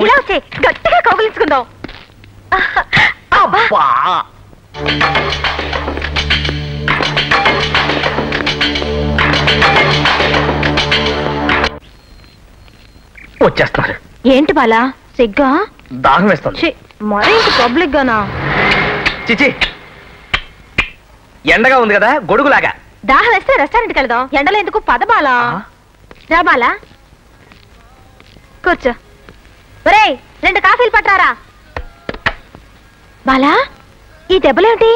ఇలా వచ్చే గట్టిగా కౌగిలించుకుందాం. అబ్బా వచ్చేస్తున్నారు. ఏంటి బాలా సిగ్గా? దాహం వేస్తుంది. మరీ పబ్లిక్ గానా? చిచి ఎండగా ఉంది కదా గొడుగులాగా. దాహం వేస్తే రెస్టారెంట్కి వెళ్దాం. ఎండలో ఎందుకు? పద బాలా. రా బాలా కూర్చో. ఒరేయ్ 2 కాఫీలు పట్టారా. బాలా ఈ దెబ్బలేంటి?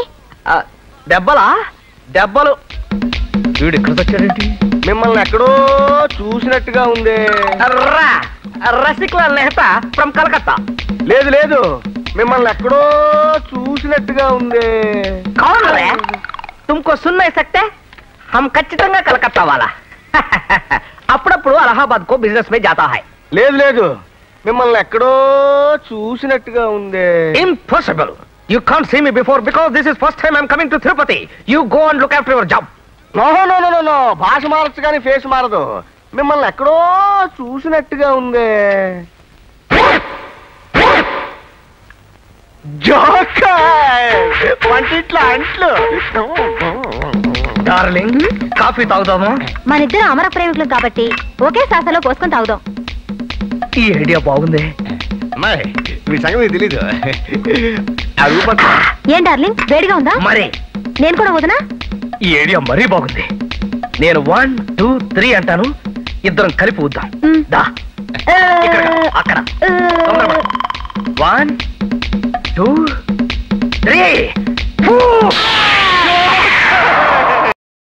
దెబ్బలా? దెబ్బలు వీడు ఎక్కడికి వచ్చాడేంటి? మిమ్మల్ని ఎక్కడో చూసినట్టుగా ఉంది. రసిక్లాల్ నెహ్తా ఫ్రమ్ కలకత్తా. లేదు లేదు, మిమ్మల్ని ఎక్కడో చూసినట్టుగా ఉంది. కౌన్ రే? తుమ్కో సున్ నహీ సక్తే? హమ్ ఖచ్చితంగా కలకత్తా వాలా. అప్పుడప్పుడు అలహాబాద్ కో బిజినెస్ మే జాతా హై. లేదు లేదు, మిమ్మల్ని ఎక్కడో చూసినట్టుగా ఉంది. Impossible. You can't see me before because this is first time I'm coming to Tirupati. You go and look after your job. No no no no, భాష మారచ్చు కానీ ఫేస్ మారదు. మిమ్మల్ని ఎక్కడో చూసినట్టుగా ఉంది. వంటిట్ల అంట్లు. డార్లింగ్ కాఫీ తాగుదామా? మనిద్దరం అమర ప్రేమికులం కాబట్టి ఒకే సాసలో పోసుకొని తాగుదాం. ఈ ఐడియా బాగుంది. అమ్మాయి మీ సంగతి తెలీదు. ఏం డార్లింగ్ వేడిగా ఉందా? మరి నేను కూడా వదనా? ఈ ఐడియా మరీ బాగుంది. నేను 1 2 3 అంటాను, ఇద్దరం కలిపి ఊద్దాం. దా అక్కడ 1 2 3.